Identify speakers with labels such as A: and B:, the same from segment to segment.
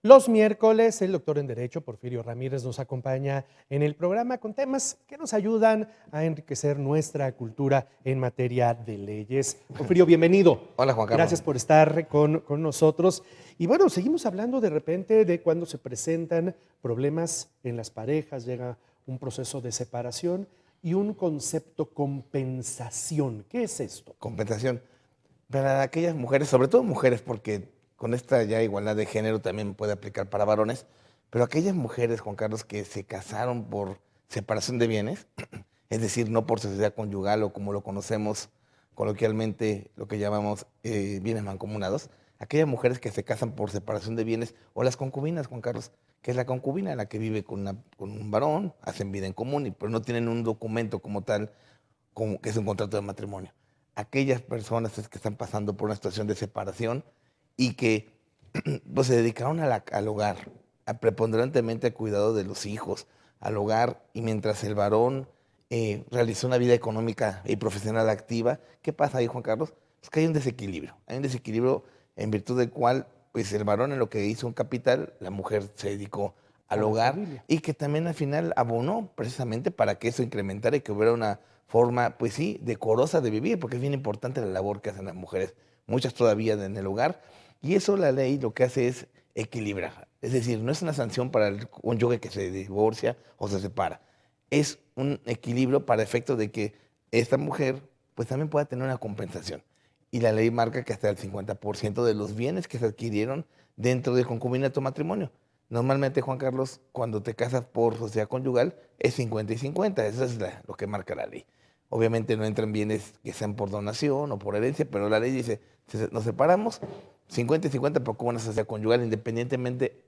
A: Los miércoles, el doctor en Derecho, Porfirio Ramírez, nos acompaña en el programa con temas que nos ayudan a enriquecer nuestra cultura en materia de leyes. Porfirio, bienvenido.
B: Hola, Juan Carlos.
A: Gracias por estar con nosotros. Y bueno, seguimos hablando de repente de cuando se presentan problemas en las parejas, llega un proceso de separación y un concepto compensación. ¿Qué es esto?
B: Compensación. Para aquellas mujeres, sobre todo mujeres, porque con esta ya igualdad de género también puede aplicar para varones, pero aquellas mujeres, Juan Carlos, que se casaron por separación de bienes, es decir, no por sociedad conyugal o como lo conocemos coloquialmente, lo que llamamos bienes mancomunados, aquellas mujeres que se casan por separación de bienes o las concubinas, Juan Carlos, que es la concubina la que vive con un varón, hacen vida en común, pero no tienen un documento como tal, como que es un contrato de matrimonio. Aquellas personas que están pasando por una situación de separación y que pues, se dedicaron al hogar, preponderantemente al cuidado de los hijos, al hogar, y mientras el varón realizó una vida económica y profesional activa, ¿qué pasa ahí, Juan Carlos? Pues que hay un desequilibrio en virtud del cual pues el varón en lo que hizo un capital, la mujer se dedicó al
A: A la
B: hogar
A: familia.
B: y que también al final abonó precisamente para que eso incrementara y que hubiera una forma, pues sí, decorosa de vivir, porque es bien importante la labor que hacen las mujeres, muchas todavía en el hogar, y eso la ley lo que hace es equilibrar. Es decir, no es una sanción para el cónyuge que se divorcia o se separa, es un equilibrio para efecto de que esta mujer pues también pueda tener una compensación. Y la ley marca que hasta el 50% de los bienes que se adquirieron dentro del concubinato matrimonio. Normalmente, Juan Carlos, cuando te casas por sociedad conyugal, es 50 y 50, eso es lo que marca la ley. Obviamente no entran bienes que sean por donación o por herencia, pero la ley dice, si nos separamos, 50 y 50 por como una sociedad conyugal, independientemente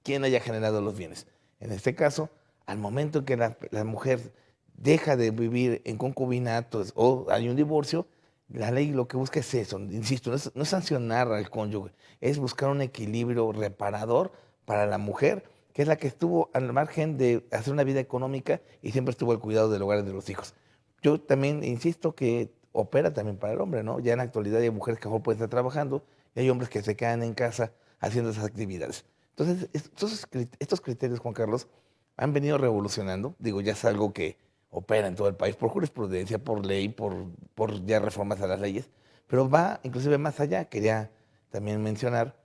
B: quién haya generado los bienes. En este caso, al momento en que la mujer deja de vivir en concubinatos o hay un divorcio, la ley lo que busca es eso, insisto, no es sancionar al cónyuge, es buscar un equilibrio reparador para la mujer, que es la que estuvo al margen de hacer una vida económica y siempre estuvo al cuidado del hogar y de los hijos. Yo también insisto que opera también para el hombre, ¿no? Ya en la actualidad hay mujeres que a lo mejor pueden estar trabajando y hay hombres que se quedan en casa haciendo esas actividades. Entonces, estos criterios, Juan Carlos, han venido revolucionando. Digo, ya es algo que opera en todo el país por jurisprudencia, por ley, por ya reformas a las leyes, pero va inclusive más allá. Quería también mencionar,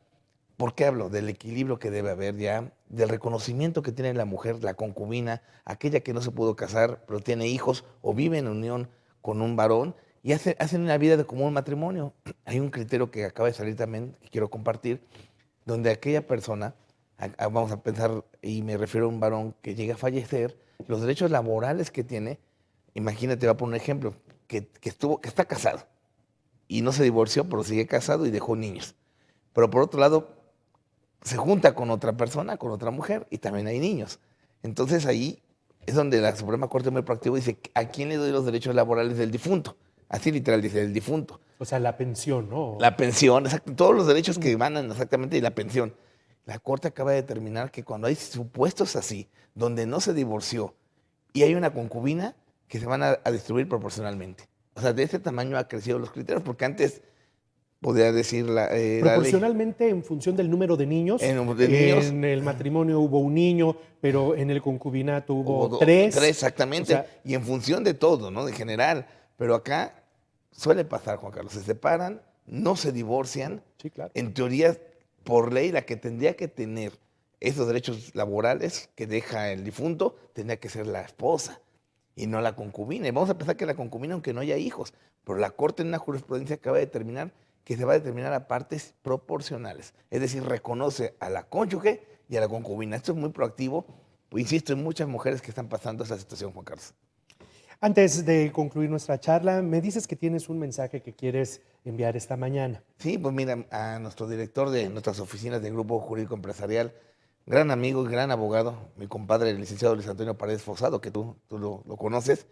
B: ¿por qué hablo? Del equilibrio que debe haber ya, del reconocimiento que tiene la mujer, la concubina, aquella que no se pudo casar, pero tiene hijos o vive en unión con un varón y hacen una vida de común matrimonio. Hay un criterio que acaba de salir también, que quiero compartir, donde aquella persona, vamos a pensar, y me refiero a un varón que llega a fallecer, los derechos laborales que tiene, imagínate, voy a poner un ejemplo, que está casado y no se divorció, pero sigue casado y dejó niños. Pero por otro lado, se junta con otra persona, con otra mujer, y también hay niños. Entonces ahí es donde la Suprema Corte muy proactiva dice, ¿a quién le doy los derechos laborales del difunto? Así literal dice, del difunto.
A: O sea, la pensión, ¿no?
B: La pensión, exacto, todos los derechos que emanan exactamente de la pensión. La Corte acaba de determinar que cuando hay supuestos así, donde no se divorció y hay una concubina, que se van a distribuir proporcionalmente. O sea, de ese tamaño ha crecido los criterios, porque antes podía decir la ley,
A: Proporcionalmente en función del número de niños.
B: de niños,
A: En el matrimonio hubo un niño, pero en el concubinato
B: hubo
A: hubo
B: tres
A: tres. O
B: exactamente,
A: sea,
B: y en función de todo, ¿no? De general. Pero acá suele pasar, Juan Carlos, se separan, no se divorcian.
A: sí, claro.
B: En teoría, por ley, la que tendría que tener esos derechos laborales que deja el difunto, tendría que ser la esposa y no la concubina. Y vamos a pensar que la concubina, aunque no haya hijos, pero la Corte en una jurisprudencia acaba de determinar que se va a determinar a partes proporcionales. Es decir, reconoce a la cónyuge y a la concubina. Esto es muy proactivo. Pues, insisto, hay muchas mujeres que están pasando esa situación, Juan Carlos.
A: Antes de concluir nuestra charla, me dices que tienes un mensaje que quieres enviar esta mañana.
B: Sí, pues mira, a nuestro director de nuestras oficinas de Grupo Jurídico Empresarial, gran amigo y gran abogado, mi compadre, el licenciado Luis Antonio Paredes Fosado, que tú lo conoces.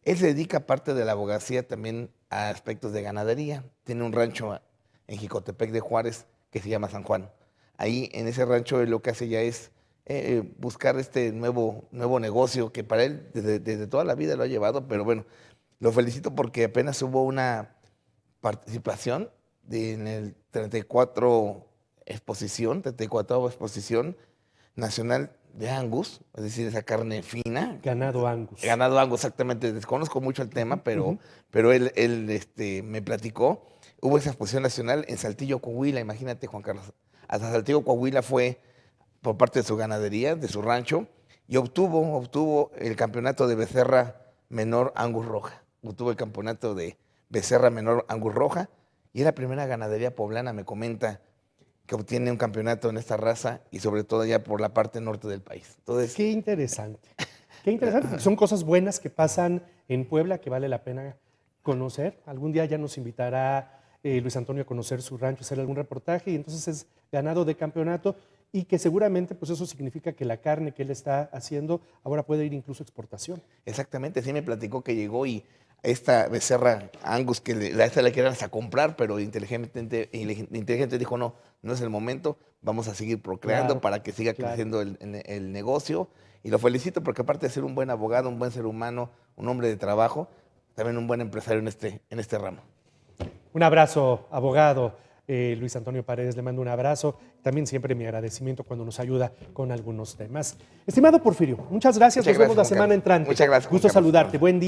B: Él se dedica, aparte de la abogacía, también a aspectos de ganadería. Tiene un rancho en Jicotepec de Juárez que se llama San Juan. Ahí, en ese rancho, él lo que hace ya es buscar este nuevo negocio que para él desde toda la vida lo ha llevado, pero bueno, lo felicito porque apenas hubo una participación en el 34 exposición, 34ª exposición nacional de Angus, es decir, esa carne fina.
A: Ganado Angus.
B: Ganado Angus, exactamente. Desconozco mucho el tema, pero él me platicó. Hubo esa exposición nacional en Saltillo, Coahuila, imagínate, Juan Carlos. Hasta Saltillo, Coahuila fue por parte de su ganadería, de su rancho, y obtuvo el campeonato de becerra menor Angus Roja. Obtuvo el campeonato de becerra menor Angus Roja, y es la primera ganadería poblana, me comenta, que obtiene un campeonato en esta raza y sobre todo allá por la parte norte del país. Entonces,
A: qué interesante, porque son cosas buenas que pasan en Puebla que vale la pena conocer. Algún día ya nos invitará Luis Antonio a conocer su rancho, hacer algún reportaje, y entonces es ganado de campeonato y que seguramente pues eso significa que la carne que él está haciendo ahora puede ir incluso a exportación.
B: Exactamente, sí me platicó que llegó y esta becerra Angus, que esta la querían hasta comprar, pero inteligente dijo, no, no es el momento, vamos a seguir procreando
A: Claro,
B: para que siga creciendo el negocio. Y lo felicito porque aparte de ser un buen abogado, un buen ser humano, un hombre de trabajo, también un buen empresario en este ramo.
A: Un abrazo, abogado Luis Antonio Paredes, le mando un abrazo. También siempre mi agradecimiento cuando nos ayuda con algunos temas. Estimado Porfirio, muchas gracias. Nos vemos la semana entrante.
B: Muchas gracias.
A: Gusto saludarte. Buen día.